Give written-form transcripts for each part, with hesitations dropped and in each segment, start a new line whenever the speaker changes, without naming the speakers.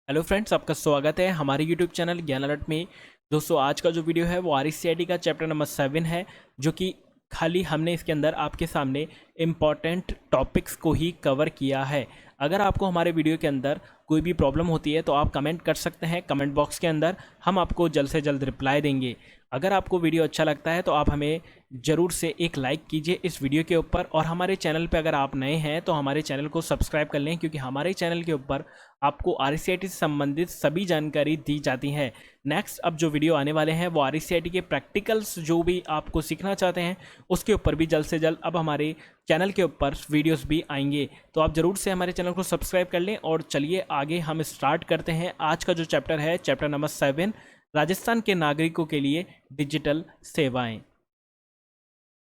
Hello friends, आपका स्वागत है हमारे यूट्यूब चैनल ज्ञान अलर्ट में। दोस्तों, आज का जो वीडियो है वो आरसीआईटी का चैप्टर नंबर 7 है, जो कि खाली हमने इसके अंदर आपके सामने इम्पॉर्टेंट टॉपिक्स को ही कवर किया है। अगर आपको हमारे वीडियो के अंदर कोई भी प्रॉब्लम होती है तो आप कमेंट कर सकते हैं कमेंट बॉक्स के अंदर, हम आपको जल्द से जल्द रिप्लाई देंगे। अगर आपको वीडियो अच्छा लगता है तो आप हमें ज़रूर से एक लाइक कीजिए इस वीडियो के ऊपर, और हमारे चैनल पे अगर आप नए हैं तो हमारे चैनल को सब्सक्राइब कर लें, क्योंकि हमारे चैनल के ऊपर आपको आरसीआईटी से संबंधित सभी जानकारी दी जाती है। नेक्स्ट अब जो वीडियो आने वाले हैं वो आरसीआईटी के प्रैक्टिकल्स जो भी आपको सीखना चाहते हैं उसके ऊपर भी जल्द से जल्द अब हमारे चैनल के ऊपर वीडियोस भी आएंगे। तो आप ज़रूर से हमारे चैनल को सब्सक्राइब कर लें, और चलिए आगे हम स्टार्ट करते हैं। आज का जो चैप्टर है चैप्टर नंबर 7, राजस्थान के नागरिकों के लिए डिजिटल सेवाएं।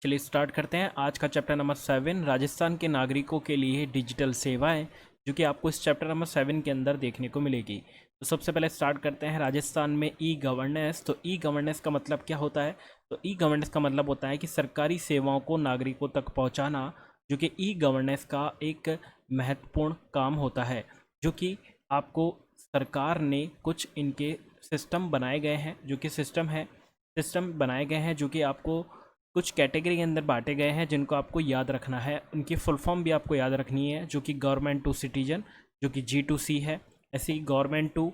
चलिए स्टार्ट करते हैं आज का चैप्टर नंबर 7, राजस्थान के नागरिकों के लिए डिजिटल सेवाएं, जो कि आपको इस चैप्टर नंबर 7 के अंदर देखने को मिलेगी। तो सबसे पहले स्टार्ट करते हैं राजस्थान में ई गवर्नेंस। तो ई गवर्नेंस का मतलब क्या होता है? तो ई गवर्नेंस का मतलब होता है कि सरकारी सेवाओं को नागरिकों तक पहुंचाना, जो कि ई गवर्नेंस का एक महत्वपूर्ण काम होता है। जो कि आपको सरकार ने कुछ इनके सिस्टम बनाए गए हैं, जो कि सिस्टम बनाए गए हैं, जो कि आपको कुछ कैटेगरी के अंदर बांटे गए हैं जिनको आपको याद रखना है। उनकी फुल फॉर्म भी आपको याद रखनी है, जो कि गवर्नमेंट टू सिटीजन, जो कि G2C है। ऐसे ही गवर्नमेंट टू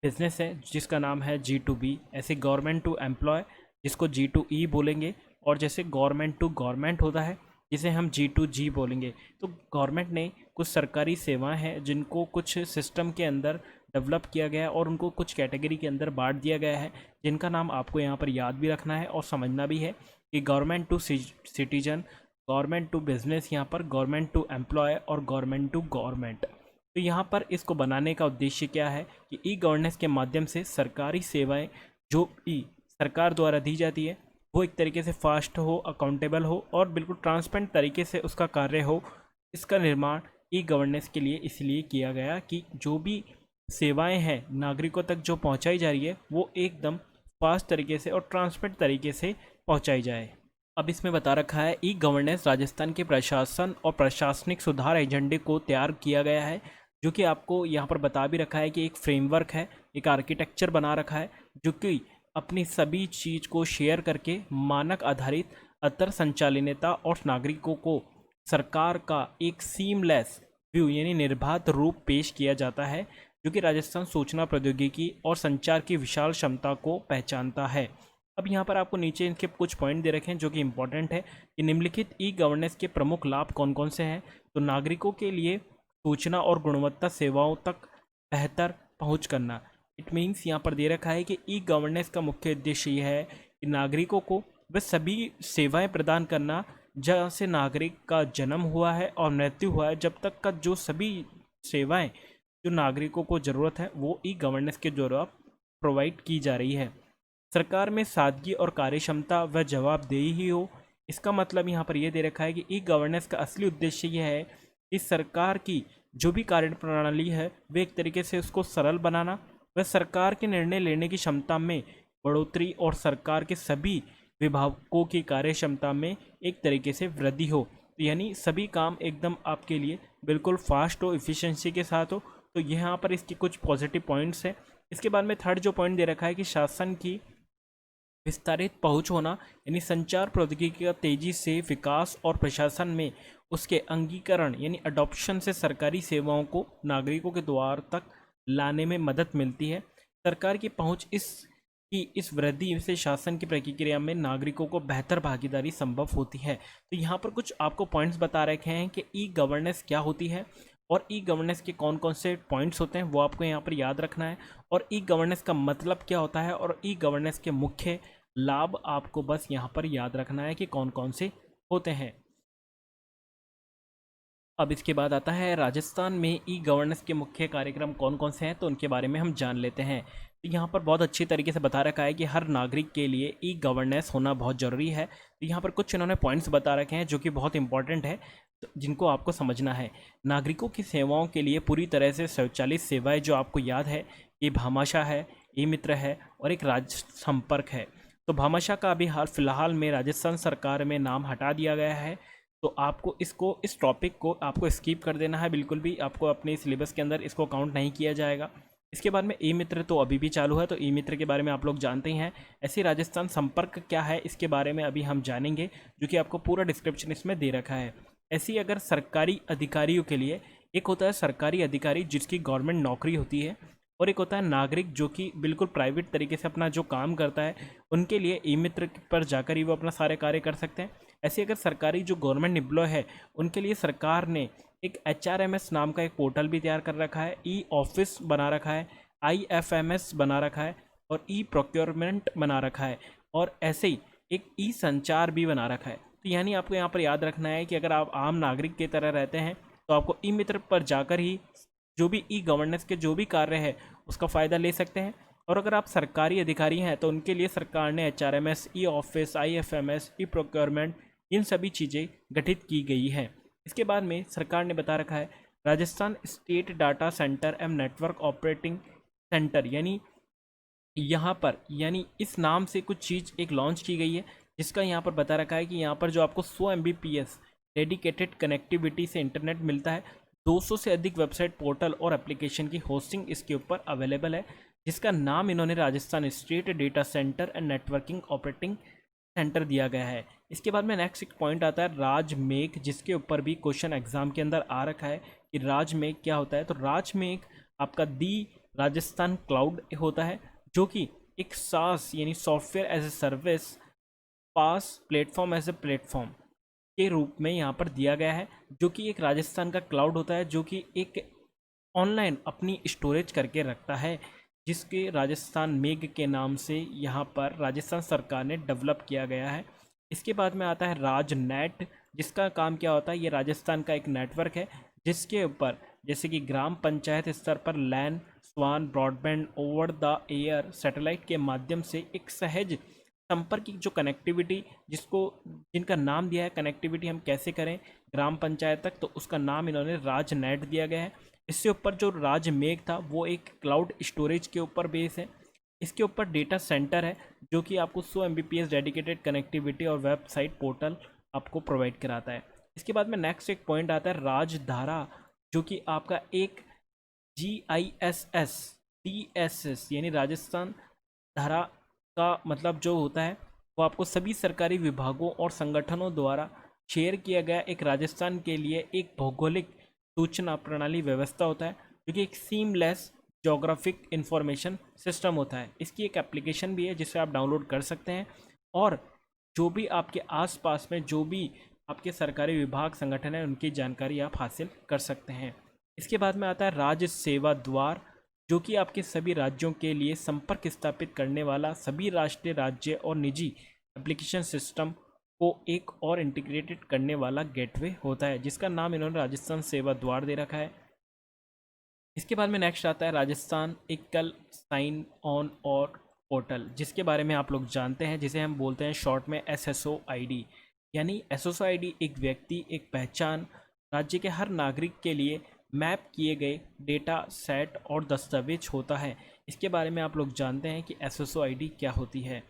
बिजनेस है जिसका नाम है G2B। ऐसे गवर्नमेंट टू एम्प्लॉय जिसको G2E बोलेंगे। और जैसे गवर्नमेंट टू गवर्नमेंट होता है जिसे हम G2G बोलेंगे। तो गवर्नमेंट ने कुछ सरकारी सेवाएं हैं जिनको कुछ सिस्टम के अंदर डेवलप किया गया है और उनको कुछ कैटेगरी के अंदर बांट दिया गया है, जिनका नाम आपको यहाँ पर याद भी रखना है और समझना भी है कि government to citizen, government to business, यहाँ पर गवर्नमेंट टू एम्प्लॉय और गवर्नमेंट टू गवर्नमेंट। तो यहाँ पर इसको बनाने का उद्देश्य क्या है कि ई गवर्नेंस के माध्यम से सरकारी सेवाएं जो ई सरकार द्वारा दी जाती है वो एक तरीके से फास्ट हो, अकाउंटेबल हो और बिल्कुल ट्रांसपेरेंट तरीके से उसका कार्य हो। इसका निर्माण ई गवर्नेंस के लिए इसलिए किया गया कि जो भी सेवाएं हैं नागरिकों तक जो पहुंचाई जा रही है वो एकदम फास्ट तरीके से और ट्रांसपेरेंट तरीके से पहुंचाई जाए। अब इसमें बता रखा है ई गवर्नेंस राजस्थान के प्रशासन और प्रशासनिक सुधार एजेंडे को तैयार किया गया है, जो कि आपको यहाँ पर बता भी रखा है कि एक फ्रेमवर्क है, एक आर्किटेक्चर बना रखा है, जो कि अपनी सभी चीज़ को शेयर करके मानक आधारित अंतर संचालनीयता और नागरिकों को सरकार का एक सीमलेस व्यू यानी निर्बाध रूप पेश किया जाता है, जो कि राजस्थान सूचना प्रौद्योगिकी और संचार की विशाल क्षमता को पहचानता है। अब यहाँ पर आपको नीचे इनके कुछ पॉइंट दे रखे हैं जो कि इंपॉर्टेंट है कि निम्नलिखित ई गवर्नेंस के प्रमुख लाभ कौन कौन से हैं। तो नागरिकों के लिए सूचना और गुणवत्ता सेवाओं तक बेहतर पहुँच करना। इट मीन्स यहाँ पर दे रखा है कि ई गवर्नेंस का मुख्य उद्देश्य यह है कि नागरिकों को वह सभी सेवाएं प्रदान करना जहाँ से नागरिक का जन्म हुआ है और मृत्यु हुआ है, जब तक का जो सभी सेवाएं जो नागरिकों को ज़रूरत है वो ई गवर्नेंस के द्वारा प्रोवाइड की जा रही है। सरकार में सादगी और कार्यक्षमता व जवाबदेही ही हो। इसका मतलब यहाँ पर यह दे रखा है कि ई गवर्नेंस का असली उद्देश्य यह है कि सरकार की जो भी कार्य प्रणाली है वे एक तरीके से उसको सरल बनाना, व सरकार के निर्णय लेने की क्षमता में बढ़ोतरी और सरकार के सभी विभागों की कार्य क्षमता में एक तरीके से वृद्धि हो। तो यानी सभी काम एकदम आपके लिए बिल्कुल फास्ट हो, इफ़िशिएंसी के साथ हो। तो यहाँ पर इसके कुछ पॉजिटिव पॉइंट्स हैं। इसके बाद में थर्ड जो पॉइंट दे रखा है कि शासन की विस्तारित पहुंच होना, यानी संचार प्रौद्योगिकी का तेजी से विकास और प्रशासन में उसके अंगीकरण यानी अडॉप्शन से सरकारी सेवाओं को नागरिकों के द्वार तक लाने में मदद मिलती है। सरकार की पहुंच इस वृद्धि से शासन की प्रक्रिया में नागरिकों को बेहतर भागीदारी संभव होती है। तो यहाँ पर कुछ आपको पॉइंट्स बता रखे हैं कि ई गवर्नेंस क्या होती है और ई गवर्नेंस के कौन कौन से पॉइंट्स होते हैं वो आपको यहाँ पर याद रखना है, और ई गवर्नेंस का मतलब क्या होता है और ई गवर्नेंस के मुख्य लाभ आपको बस यहाँ पर याद रखना है कि कौन कौन से होते हैं। अब इसके बाद आता है राजस्थान में ई गवर्नेंस के मुख्य कार्यक्रम कौन कौन से हैं, तो उनके बारे में हम जान लेते हैं। तो यहाँ पर बहुत अच्छी तरीके से बता रखा है कि हर नागरिक के लिए ई गवर्नेंस होना बहुत ज़रूरी है। तो यहाँ पर कुछ इन्होंने पॉइंट्स बता रखे हैं जो कि बहुत इंपॉर्टेंट है, तो जिनको आपको समझना है। नागरिकों की सेवाओं के लिए पूरी तरह से स्वचालित सेवाएँ, जो आपको याद है, ये भामाशाह है, ई मित्र है और एक राज्य संपर्क है। तो भामाशाह का अभी हाल फिलहाल में राजस्थान सरकार में नाम हटा दिया गया है। तो आपको इस टॉपिक को आपको स्किप कर देना है, बिल्कुल भी आपको अपने सिलेबस के अंदर इसको काउंट नहीं किया जाएगा। इसके बाद में ई मित्र तो अभी भी चालू है, तो ई मित्र के बारे में आप लोग जानते ही हैं। ऐसे राजस्थान संपर्क क्या है इसके बारे में अभी हम जानेंगे, जो कि आपको पूरा डिस्क्रिप्शन इसमें दे रखा है। ऐसी अगर सरकारी अधिकारियों के लिए, एक होता है सरकारी अधिकारी जिसकी गवर्नमेंट नौकरी होती है, और एक होता है नागरिक जो कि बिल्कुल प्राइवेट तरीके से अपना जो काम करता है, उनके लिए ई मित्र पर जाकर ही वो अपना सारे कार्य कर सकते हैं। ऐसे अगर सरकारी जो गवर्नमेंट एम्प्लॉय है उनके लिए सरकार ने एक HRMS नाम का एक पोर्टल भी तैयार कर रखा है, ई ऑफिस बना रखा है, IFMS बना रखा है, और ई प्रोक्योरमेंट बना रखा है, और ऐसे ही एक ई संचार भी बना रखा है। तो यानी आपको यहाँ पर याद रखना है कि अगर आप आम नागरिक की तरह रहते हैं तो आपको ई मित्र पर जाकर ही जो भी ई गवर्नेंस के जो भी कार्य है उसका फ़ायदा ले सकते हैं। और अगर आप सरकारी अधिकारी हैं तो उनके लिए सरकार ने HRMS, e office, IFMS, e procurement, इन सभी चीज़ें गठित की गई हैं। इसके बाद में सरकार ने बता रखा है Rajasthan state data centre and network operating centre, यानी यहाँ पर यानी इस नाम से कुछ चीज़ एक लॉन्च की गई है, जिसका यहाँ पर बता रखा है कि यहाँ पर जो आपको 100 MBPS डेडिकेटेड कनेक्टिविटी से इंटरनेट मिलता है। 200 से अधिक वेबसाइट, पोर्टल और एप्लीकेशन की होस्टिंग इसके ऊपर अवेलेबल है, जिसका नाम इन्होंने Rajasthan state data centre and networking operating centre दिया गया है। इसके बाद में नेक्स्ट एक पॉइंट आता है राजमेघ, जिसके ऊपर भी क्वेश्चन एग्जाम के अंदर आ रखा है कि राजमेघ क्या होता है। तो राजमेघ आपका दी राजस्थान क्लाउड होता है, जो कि एक SaaS यानी software as a service PaaS platform as a platform के रूप में यहाँ पर दिया गया है, जो कि एक राजस्थान का क्लाउड होता है, जो कि एक ऑनलाइन अपनी स्टोरेज करके रखता है, जिसके राजस्थान मेघ के नाम से यहाँ पर राजस्थान सरकार ने डेवलप किया गया है। इसके बाद में आता है राजनेट, जिसका काम क्या होता है, ये राजस्थान का एक नेटवर्क है जिसके ऊपर जैसे कि ग्राम पंचायत स्तर पर लैन, स्वान, broadband, over the air, satellite के माध्यम से एक सहज संपर्क की जो कनेक्टिविटी, जिनका नाम दिया है कनेक्टिविटी हम कैसे करें ग्राम पंचायत तक, तो उसका नाम इन्होंने राजनेट दिया गया है। इससे ऊपर जो राजमेघ था वो एक क्लाउड स्टोरेज के ऊपर बेस है। इसके ऊपर डेटा सेंटर है जो कि आपको 100 MBPS डेडिकेटेड कनेक्टिविटी और वेबसाइट पोर्टल आपको प्रोवाइड कराता है। इसके बाद में नेक्स्ट एक पॉइंट आता है राजधारा, जो कि आपका एक GISS TSS यानी राजस्थान धारा का मतलब जो होता है वो आपको सभी सरकारी विभागों और संगठनों द्वारा शेयर किया गया एक राजस्थान के लिए एक भौगोलिक सूचना प्रणाली व्यवस्था होता है, जो कि एक सीमलेस जोग्राफिक इंफॉर्मेशन सिस्टम होता है। इसकी एक एप्लीकेशन भी है जिसे आप डाउनलोड कर सकते हैं, और जो भी आपके आसपास में जो भी आपके सरकारी विभाग संगठन है उनकी जानकारी आप हासिल कर सकते हैं। इसके बाद में आता है राज्य सेवा द्वार, जो कि आपके सभी राज्यों के लिए संपर्क स्थापित करने वाला सभी राष्ट्रीय, राज्य और निजी एप्लीकेशन सिस्टम को एक और इंटीग्रेटेड करने वाला गेटवे होता है, जिसका नाम इन्होंने राजस्थान सेवा द्वार दे रखा है। इसके बाद में नेक्स्ट आता है राजस्थान एकल साइन ऑन और पोर्टल, जिसके बारे में आप लोग जानते हैं, जिसे हम बोलते हैं शॉर्ट में SSOID। यानी SSOID एक व्यक्ति, एक पहचान राज्य के हर नागरिक के लिए मैप किए गए डेटा सेट और दस्तावेज होता है। इसके बारे में आप लोग जानते हैं कि SSOID क्या होती है।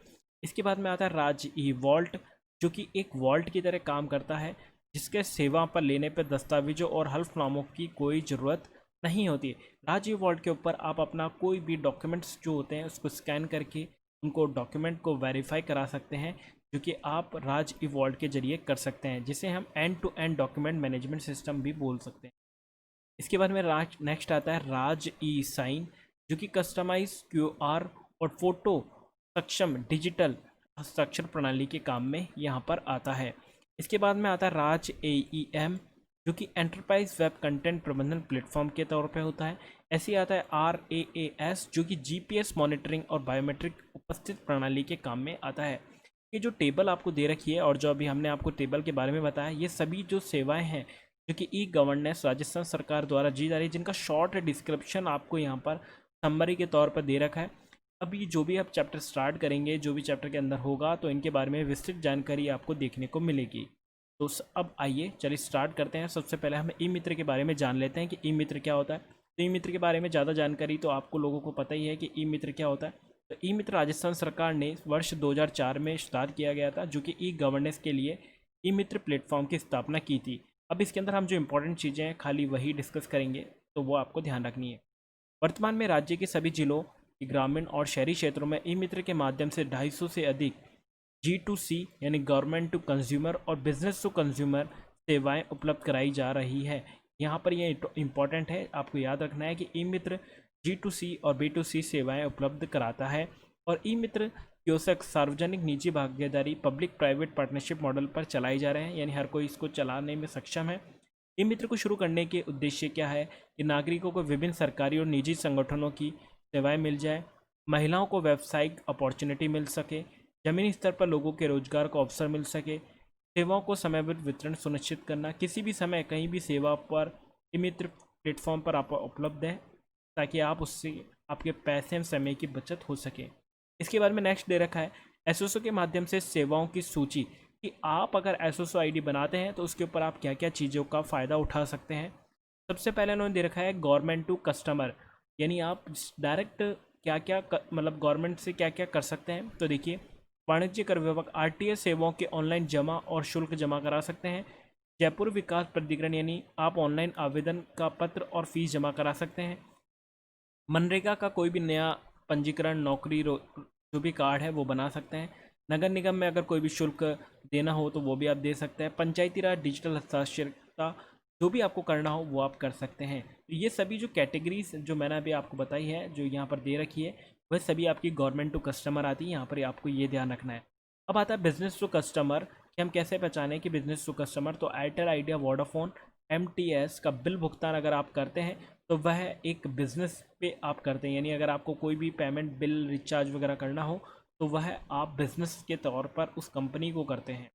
इसके बाद में आता है राज ई वॉल्ट, जो कि एक वॉल्ट की तरह काम करता है, जिसके सेवा पर लेने पर दस्तावेजों और हल्फनामों की कोई ज़रूरत नहीं होती है। राज ई वॉल्ट के ऊपर आप अपना कोई भी डॉक्यूमेंट्स जो होते हैं उसको स्कैन करके उनको डॉक्यूमेंट को वेरीफाई करा सकते हैं, जो कि आप राज ई वॉल्ट के जरिए कर सकते हैं, जिसे हम end to end document management system भी बोल सकते हैं। इसके बाद में नेक्स्ट आता है राज ई साइन, जो कि कस्टमाइज QR और फोटो सक्षम डिजिटल हस्ताक्षर प्रणाली के काम में यहाँ पर आता है। इसके बाद में आता है राज AEM, जो कि एंटरप्राइज वेब कंटेंट प्रबंधन प्लेटफॉर्म के तौर पे होता है। ऐसे आता है RAAS, जो कि GPS मॉनिटरिंग और बायोमेट्रिक उपस्थित प्रणाली के काम में आता है। ये जो टेबल आपको दे रखी है और जो अभी हमने आपको टेबल के बारे में बताया, ये सभी जो सेवाएं हैं जो कि ई गवर्नेंस राजस्थान सरकार द्वारा दी जा रही है, जिनका शॉर्ट डिस्क्रिप्शन आपको यहाँ पर समरी के तौर पर दे रखा है। अभी जो भी आप चैप्टर स्टार्ट करेंगे, जो भी चैप्टर के अंदर होगा, तो इनके बारे में विस्तृत जानकारी आपको देखने को मिलेगी। तो अब आइए चलिए स्टार्ट करते हैं। सबसे पहले हम ई मित्र के बारे में जान लेते हैं कि ई मित्र क्या होता है। तो ई मित्र के बारे में ज़्यादा जानकारी तो आपको लोगों को पता ही है कि ई मित्र क्या होता है। तो ई मित्र राजस्थान सरकार ने वर्ष 2004 में स्टार्ट किया गया था, जो कि ई गवर्नेंस के लिए ई मित्र प्लेटफॉर्म की स्थापना की थी। अब इसके अंदर हम जो इंपॉर्टेंट चीज़ें हैं खाली वही डिस्कस करेंगे, तो वो आपको ध्यान रखनी है। वर्तमान में राज्य के सभी जिलों के ग्रामीण और शहरी क्षेत्रों में ई मित्र के माध्यम से 250 से अधिक G2C यानी गवर्नमेंट टू कंज्यूमर और बिजनेस टू कंज्यूमर सेवाएं उपलब्ध कराई जा रही है। यहाँ पर ये इम्पॉर्टेंट है, आपको याद रखना है कि ई मित्र G2C और B2C सेवाएं उपलब्ध कराता है। और ई मित्र कियोस्क सार्वजनिक निजी भागीदारी पब्लिक प्राइवेट पार्टनरशिप मॉडल पर चलाए जा रहे हैं, यानी हर कोई इसको चलाने में सक्षम है। ई मित्र को शुरू करने के उद्देश्य क्या है कि नागरिकों को विभिन्न सरकारी और निजी संगठनों की सेवाएं मिल जाए, महिलाओं को व्यावसायिक अपॉर्चुनिटी मिल सके, जमीनी स्तर पर लोगों के रोजगार का अवसर मिल सके, सेवाओं को समयबद्ध वितरण सुनिश्चित करना, किसी भी समय कहीं भी सेवा पर ई मित्र प्लेटफॉर्म पर आप उपलब्ध है ताकि आप उससे आपके पैसे एवं समय की बचत हो सके। इसके बाद में नेक्स्ट दे रखा है एसओसो के माध्यम से सेवाओं की सूची, कि आप अगर एसओसो आईडी बनाते हैं तो उसके ऊपर आप क्या क्या चीज़ों का फ़ायदा उठा सकते हैं। सबसे पहले उन्होंने दे रखा है गवर्नमेंट टू कस्टमर, यानी आप डायरेक्ट क्या क्या मतलब गवर्नमेंट से क्या क्या कर सकते हैं। तो देखिए, वाणिज्य कर विभाग आरटीएस सेवाओं के ऑनलाइन जमा और शुल्क जमा करा सकते हैं। जयपुर विकास प्राधिकरण, यानी आप ऑनलाइन आवेदन का पत्र और फीस जमा करा सकते हैं। मनरेगा का कोई भी नया पंजीकरण, नौकरी जो भी कार्ड है वो बना सकते हैं। नगर निगम में अगर कोई भी शुल्क देना हो तो वो भी आप दे सकते हैं। पंचायती राज डिजिटल हस्ताक्षरता जो भी आपको करना हो वो आप कर सकते हैं। तो ये सभी जो कैटेगरीज जो मैंने अभी आपको बताई है, जो यहाँ पर दे रखी है, वह सभी आपकी गवर्नमेंट टू कस्टमर आती है। यहाँ पर आपको ये ध्यान रखना है। अब आता है बिजनेस टू कस्टमर, कि हम कैसे पहचानें कि बिजनेस टू कस्टमर। तो एयरटेल, आइडिया, वोडाफोन, MTS का बिल भुगतान अगर आप करते हैं तो वह एक बिज़नेस पे आप करते हैं, यानी अगर आपको कोई भी पेमेंट, बिल, रिचार्ज वगैरह करना हो तो वह आप बिज़नेस के तौर पर उस कंपनी को करते हैं,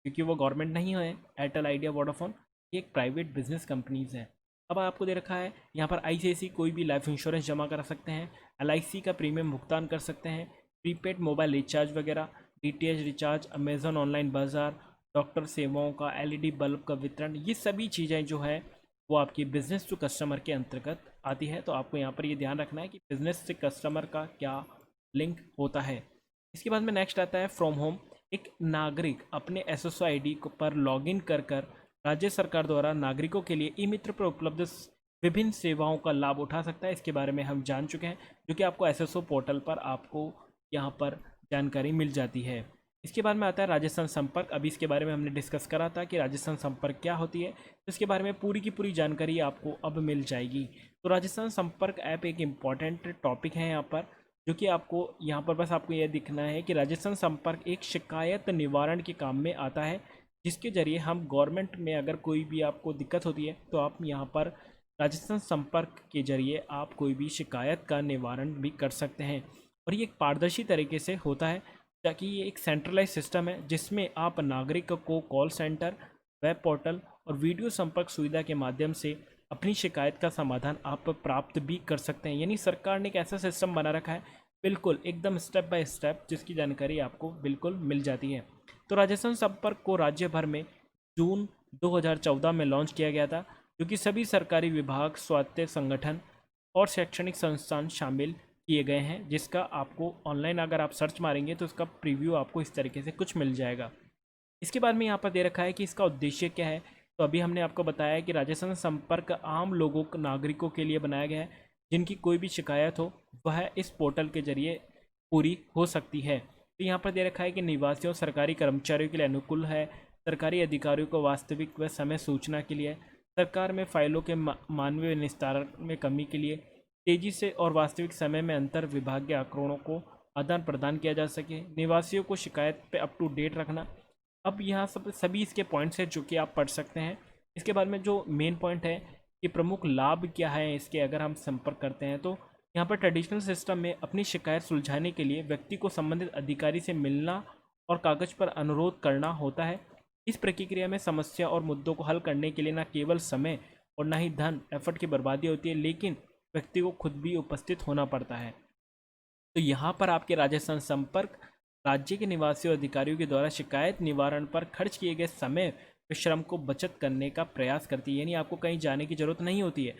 क्योंकि वो गवर्नमेंट नहीं है। एयरटेल, आइडिया, वोडाफोन ये एक प्राइवेट बिजनेस कंपनीज़ हैं। अब आपको दे रखा है यहाँ पर ICICI कोई भी लाइफ इंश्योरेंस जमा करा सकते हैं, LIC का प्रीमियम भुगतान कर सकते हैं, प्रीपेड मोबाइल रिचार्ज वगैरह, DTH रिचार्ज, अमेज़न ऑनलाइन बाज़ार, डॉक्टर सेवाओं का, LED बल्ब का वितरण, ये सभी चीज़ें जो है वो आपकी बिज़नेस टू कस्टमर के अंतर्गत आती है। तो आपको यहाँ पर ये ध्यान रखना है कि बिज़नेस से कस्टमर का क्या लिंक होता है। इसके बाद में नेक्स्ट आता है फ्रॉम होम। एक नागरिक अपने SSO ID पर लॉगिन कर राज्य सरकार द्वारा नागरिकों के लिए ई मित्र पर उपलब्ध विभिन्न सेवाओं का लाभ उठा सकता है। इसके बारे में हम जान चुके हैं, जो कि आपको SSO पोर्टल पर आपको यहाँ पर जानकारी मिल जाती है। इसके बाद में आता है राजस्थान संपर्क। अभी इसके बारे में हमने डिस्कस करा था कि राजस्थान संपर्क क्या होती है, तो इसके बारे में पूरी की पूरी जानकारी आपको अब मिल जाएगी। तो राजस्थान संपर्क ऐप एक इम्पॉर्टेंट टॉपिक है यहाँ पर, जो कि आपको यहाँ पर बस आपको यह दिखना है कि राजस्थान संपर्क एक शिकायत निवारण के काम में आता है, जिसके ज़रिए हम गवर्नमेंट में अगर कोई भी आपको दिक्कत होती है तो आप यहाँ पर राजस्थान संपर्क के जरिए आप कोई भी शिकायत का निवारण भी कर सकते हैं। और ये एक पारदर्शी तरीके से होता है, ताकि ये एक सेंट्रलाइज सिस्टम है जिसमें आप नागरिक को कॉल सेंटर, वेब पोर्टल और वीडियो संपर्क सुविधा के माध्यम से अपनी शिकायत का समाधान आप प्राप्त भी कर सकते हैं। यानी सरकार ने एक ऐसा सिस्टम बना रखा है, बिल्कुल एकदम स्टेप बाय स्टेप, जिसकी जानकारी आपको बिल्कुल मिल जाती है। तो राजस्थान संपर्क को राज्य भर में जून 2014 में लॉन्च किया गया था, जो कि सभी सरकारी विभाग, स्वायत्त संगठन और शैक्षणिक संस्थान शामिल किए गए हैं, जिसका आपको ऑनलाइन अगर आप सर्च मारेंगे तो उसका प्रीव्यू आपको इस तरीके से कुछ मिल जाएगा। इसके बाद में यहाँ पर दे रखा है कि इसका उद्देश्य क्या है। तो अभी हमने आपको बताया कि राजस्थान संपर्क आम लोगों, नागरिकों के लिए बनाया गया है, जिनकी कोई भी शिकायत हो वह इस पोर्टल के जरिए पूरी हो सकती है। तो यहाँ पर दे रखा है कि निवासियों, सरकारी कर्मचारियों के लिए अनुकूल है, सरकारी अधिकारियों को वास्तविक व समय सूचना के लिए, सरकार में फाइलों के मानवीय निस्तारण में कमी के लिए, तेजी से और वास्तविक समय में अंतर विभागीय आंकड़ों को आदान प्रदान किया जा सके, निवासियों को शिकायत पे अप टू डेट रखना। अब यहाँ सभी इसके पॉइंट्स हैं जो कि आप पढ़ सकते हैं। इसके बाद में जो मेन पॉइंट है कि प्रमुख लाभ क्या है इसके, अगर हम संपर्क करते हैं तो यहाँ पर ट्रेडिशनल सिस्टम में अपनी शिकायत सुलझाने के लिए व्यक्ति को संबंधित अधिकारी से मिलना और कागज़ पर अनुरोध करना होता है। इस प्रक्रिया में समस्या और मुद्दों को हल करने के लिए न केवल समय और न ही धन एफर्ट की बर्बादी होती है, लेकिन व्यक्ति को खुद भी उपस्थित होना पड़ता है। तो यहाँ पर आपके राजस्थान संपर्क राज्य के निवासियों और अधिकारियों के द्वारा शिकायत निवारण पर खर्च किए गए समय व श्रम को बचत करने का प्रयास करती है। यानी आपको कहीं जाने की ज़रूरत नहीं होती है,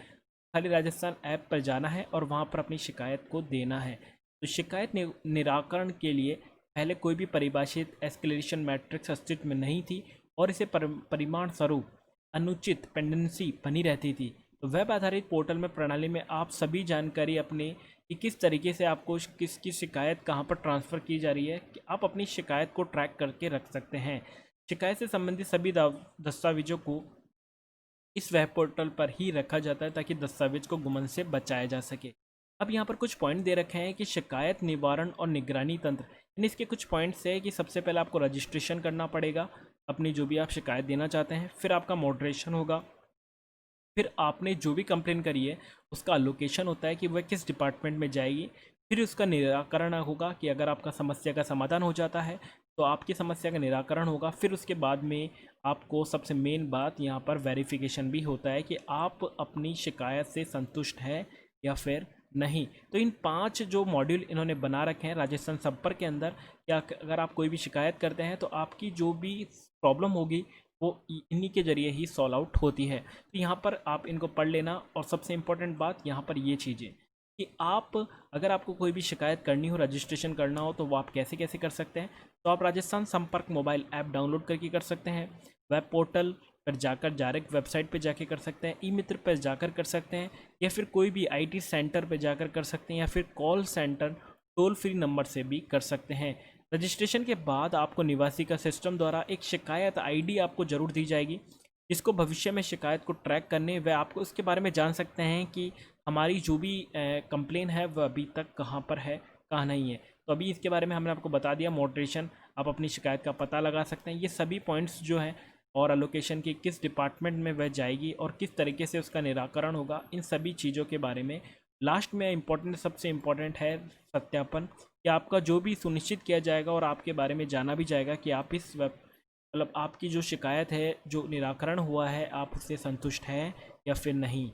खाली राजस्थान ऐप पर जाना है और वहाँ पर अपनी शिकायत को देना है। तो शिकायत निराकरण के लिए पहले कोई भी परिभाषित एस्केलेशन मैट्रिक्स अस्तित्व में नहीं थी और इसे परिमाण स्वरूप अनुचित पेंडेंसी बनी रहती थी। तो वेब आधारित पोर्टल में प्रणाली में आप सभी जानकारी अपने कि किस तरीके से आपको किसकी शिकायत कहाँ पर ट्रांसफ़र की जा रही है, कि आप अपनी शिकायत को ट्रैक करके रख सकते हैं। शिकायत से संबंधित सभी दस्तावेजों को इस वेब पोर्टल पर ही रखा जाता है ताकि दस्तावेज को गुमन से बचाया जा सके। अब यहाँ पर कुछ पॉइंट दे रखे हैं कि शिकायत निवारण और निगरानी तंत्र, यानी इसके कुछ पॉइंट्स है कि सबसे पहले आपको रजिस्ट्रेशन करना पड़ेगा अपनी जो भी आप शिकायत देना चाहते हैं, फिर आपका मॉडरेशन होगा, फिर आपने जो भी कंप्लेन करी है उसका अलोकेशन होता है कि वह किस डिपार्टमेंट में जाएगी, फिर उसका निराकरण होगा कि अगर आपका समस्या का समाधान हो जाता है तो आपकी समस्या का निराकरण होगा, फिर उसके बाद में आपको सबसे मेन बात यहाँ पर वेरिफिकेशन भी होता है कि आप अपनी शिकायत से संतुष्ट हैं या फिर नहीं। तो इन 5 जो मॉड्यूल इन्होंने बना रखे हैं राजस्थान संपर्क के अंदर, या अगर आप कोई भी शिकायत करते हैं तो आपकी जो भी प्रॉब्लम होगी वो इन्हीं के जरिए ही सॉल्व आउट होती है। तो यहाँ पर आप इनको पढ़ लेना। और सबसे इम्पोर्टेंट बात यहाँ पर ये चीज़ें कि आप अगर आपको कोई भी शिकायत करनी हो, रजिस्ट्रेशन करना हो, तो वो आप कैसे कैसे कर सकते हैं। तो आप राजस्थान संपर्क मोबाइल ऐप डाउनलोड करके कर सकते हैं, वेब पोर्टल पर जाकर डायरेक्ट वेबसाइट पे जाके कर सकते हैं, ई मित्र पर जाकर कर सकते हैं, या फिर कोई भी आईटी सेंटर पे जाकर कर सकते हैं, या फिर call centre toll free number से भी कर सकते हैं। रजिस्ट्रेशन के बाद आपको निवासी का सिस्टम द्वारा एक शिकायत आईडी आपको ज़रूर दी जाएगी, जिसको भविष्य में शिकायत को ट्रैक करने व आपको उसके बारे में जान सकते हैं कि हमारी जो भी कंप्लेन है वह अभी तक कहाँ पर है, कहाँ नहीं है। तो अभी इसके बारे में हमने आपको बता दिया। मॉडरेशन, आप अपनी शिकायत का पता लगा सकते हैं। ये सभी पॉइंट्स जो हैं, और अलोकेशन की किस डिपार्टमेंट में वह जाएगी और किस तरीके से उसका निराकरण होगा, इन सभी चीज़ों के बारे में। लास्ट में इम्पोर्टेंट, सबसे इम्पोर्टेंट है सत्यापन, कि आपका जो भी सुनिश्चित किया जाएगा और आपके बारे में जाना भी जाएगा कि आप इस मतलब आपकी जो शिकायत है, जो निराकरण हुआ है, आप उससे संतुष्ट हैं या फिर नहीं।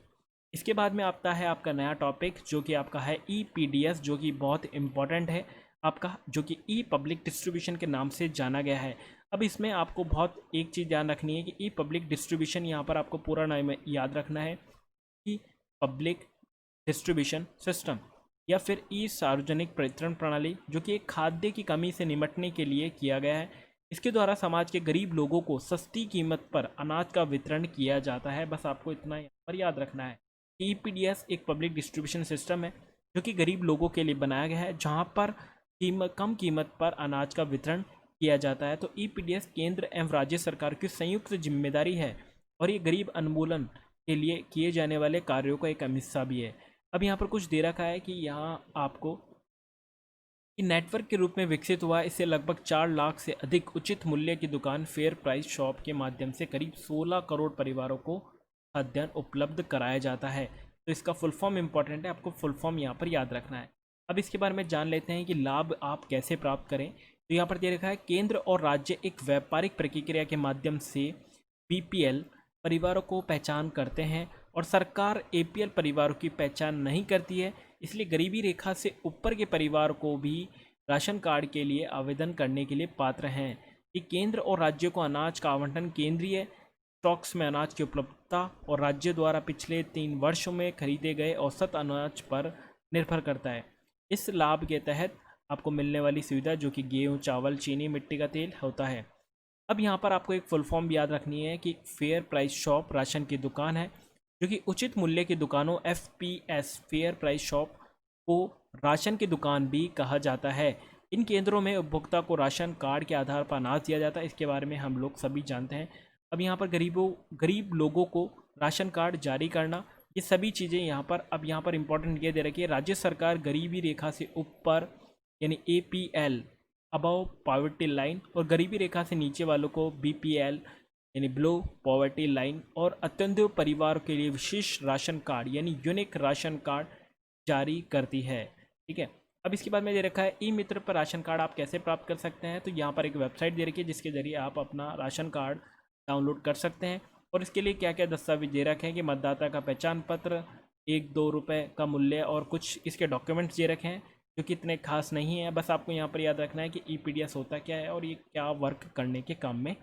इसके बाद में आता है आपका नया टॉपिक जो कि आपका है EPDS, जो कि बहुत इम्पॉर्टेंट है आपका, जो कि ई पब्लिक डिस्ट्रीब्यूशन के नाम से जाना गया है। अब इसमें आपको बहुत एक चीज़ ध्यान रखनी है कि ई पब्लिक डिस्ट्रीब्यूशन, यहाँ पर आपको पूरा नाम याद रखना है, ई पब्लिक डिस्ट्रीब्यूशन सिस्टम या फिर ई सार्वजनिक वितरण प्रणाली, जो कि एक खाद्य की कमी से निपटने के लिए किया गया है। इसके द्वारा समाज के गरीब लोगों को सस्ती कीमत पर अनाज का वितरण किया जाता है। बस आपको इतना यहाँ पर याद रखना है। EPDS एक पब्लिक डिस्ट्रीब्यूशन सिस्टम है जो कि गरीब लोगों के लिए बनाया गया है, जहाँ पर कम कीमत पर अनाज का वितरण किया जाता है। तो EPDS केंद्र एवं राज्य सरकार की संयुक्त जिम्मेदारी है और ये गरीब उन्मूलन के लिए किए जाने वाले कार्यों का एक हिस्सा भी है। अब यहाँ पर कुछ दे रखा है कि यहाँ आपको कि नेटवर्क के रूप में विकसित हुआ। इससे लगभग 4 लाख से अधिक उचित मूल्य की दुकान फेयर प्राइस शॉप के माध्यम से करीब 16 करोड़ परिवारों को खाद्यान्न उपलब्ध कराया जाता है। तो इसका फुल फॉर्म इंपॉर्टेंट है, आपको फुल फॉर्म यहाँ पर याद रखना है। अब इसके बारे में जान लेते हैं कि लाभ आप कैसे प्राप्त करें। तो यहाँ पर दे रखा है, केंद्र और राज्य एक व्यापारिक प्रक्रिया के माध्यम से BPL परिवारों को पहचान करते हैं और सरकार APL परिवारों की पहचान नहीं करती है। इसलिए गरीबी रेखा से ऊपर के परिवार को भी राशन कार्ड के लिए आवेदन करने के लिए पात्र हैं। कि केंद्र और राज्यों को अनाज का आवंटन केंद्रीय स्टॉक्स में अनाज की उपलब्धता और राज्य द्वारा पिछले 3 वर्षों में खरीदे गए औसत अनाज पर निर्भर करता है। इस लाभ के तहत आपको मिलने वाली सुविधा जो कि गेहूँ, चावल, चीनी, मिट्टी का तेल होता है। अब यहाँ पर आपको एक फुल फॉर्म भी याद रखनी है कि फेयर प्राइस शॉप राशन की दुकान है, जो कि उचित मूल्य की दुकानों FPS फेयर प्राइस शॉप को राशन की दुकान भी कहा जाता है। इन केंद्रों में उपभोक्ता को राशन कार्ड के आधार पर अनाज दिया जाता है। इसके बारे में हम लोग सभी जानते हैं। अब यहाँ पर गरीब लोगों को राशन कार्ड जारी करना, ये सभी चीज़ें यहाँ पर। अब यहाँ पर इंपॉर्टेंट ये दे रखी है, राज्य सरकार गरीबी रेखा से ऊपर यानी APL अबव पॉवर्टी लाइन और गरीबी रेखा से नीचे वालों को BPL यानी बिलो पॉवर्टी लाइन और अत्यंत परिवार के लिए विशेष राशन कार्ड यानी यूनिक राशन कार्ड जारी करती है। ठीक है। अब इसके बाद में दे रखा है ई मित्र पर राशन कार्ड आप कैसे प्राप्त कर सकते हैं। तो यहाँ पर एक वेबसाइट दे रखी है जिसके जरिए आप अपना राशन कार्ड डाउनलोड कर सकते हैं। और इसके लिए क्या क्या दस्तावेज दे रखे हैं कि मतदाता का पहचान पत्र, 1-2 रुपये का मूल्य और कुछ इसके डॉक्यूमेंट्स दे रखे हैं जो कि इतने खास नहीं है। बस आपको यहाँ पर याद रखना है कि EPDS होता क्या है और ये क्या वर्क करने के काम में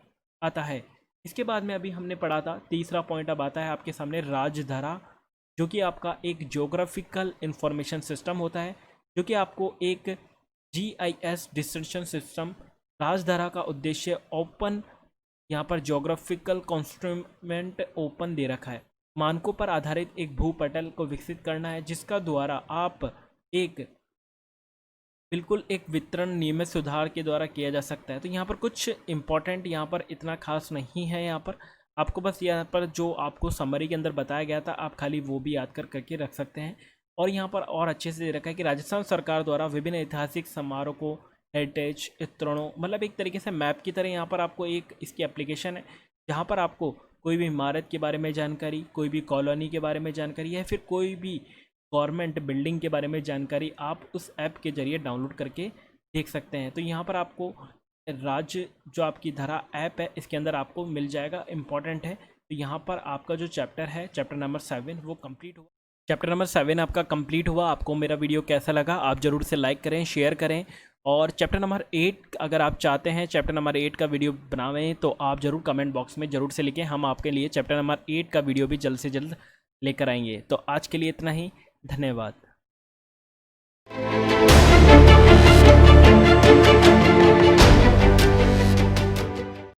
आता है। इसके बाद में अभी हमने पढ़ा था, तीसरा पॉइंट अब आता है आपके सामने, राजधारा, जो कि आपका एक ज्योग्राफिकल इंफॉर्मेशन सिस्टम होता है, जो कि आपको एक GIS डिस्ट्रीब्यूशन सिस्टम। राजधारा का उद्देश्य ओपन, यहाँ पर ज्योग्राफिकल कॉन्स्ट्रूमेंट ओपन दे रखा है, मानकों पर आधारित एक भूपटल को विकसित करना है, जिसका द्वारा आप एक बिल्कुल एक वितरण नियमित सुधार के द्वारा किया जा सकता है। तो यहाँ पर कुछ इम्पोर्टेंट, यहाँ पर इतना खास नहीं है। यहाँ पर आपको बस यहाँ पर जो आपको समरी के अंदर बताया गया था, आप खाली वो भी याद करके रख सकते हैं। और यहाँ पर और अच्छे से दे रखा है कि राजस्थान सरकार द्वारा विभिन्न ऐतिहासिक समारोह को हेरिटेज चित्रणों, मतलब एक तरीके से मैप की तरह यहाँ पर आपको एक इसकी एप्लीकेशन है, जहाँ पर आपको कोई भी इमारत के बारे में जानकारी, कोई भी कॉलोनी के बारे में जानकारी, या फिर कोई भी गवर्नमेंट बिल्डिंग के बारे में जानकारी आप उस ऐप के ज़रिए डाउनलोड करके देख सकते हैं। तो यहाँ पर आपको राज्य जो आपकी धरा ऐप है, इसके अंदर आपको मिल जाएगा, इम्पॉर्टेंट है। तो यहाँ पर आपका जो चैप्टर है, चैप्टर नंबर 7, वो कंप्लीट हुआ। चैप्टर नंबर 7 आपका कंप्लीट हुआ। आपको मेरा वीडियो कैसा लगा, आप ज़रूर से लाइक करें, शेयर करें। और चैप्टर नंबर 8 अगर आप चाहते हैं चैप्टर नंबर 8 का वीडियो बनावें, तो आप ज़रूर कमेंट बॉक्स में ज़रूर से लिखें, हम आपके लिए चैप्टर नंबर 8 का वीडियो भी जल्द से जल्द लेकर आएंगे। तो आज के लिए इतना ही, धन्यवाद।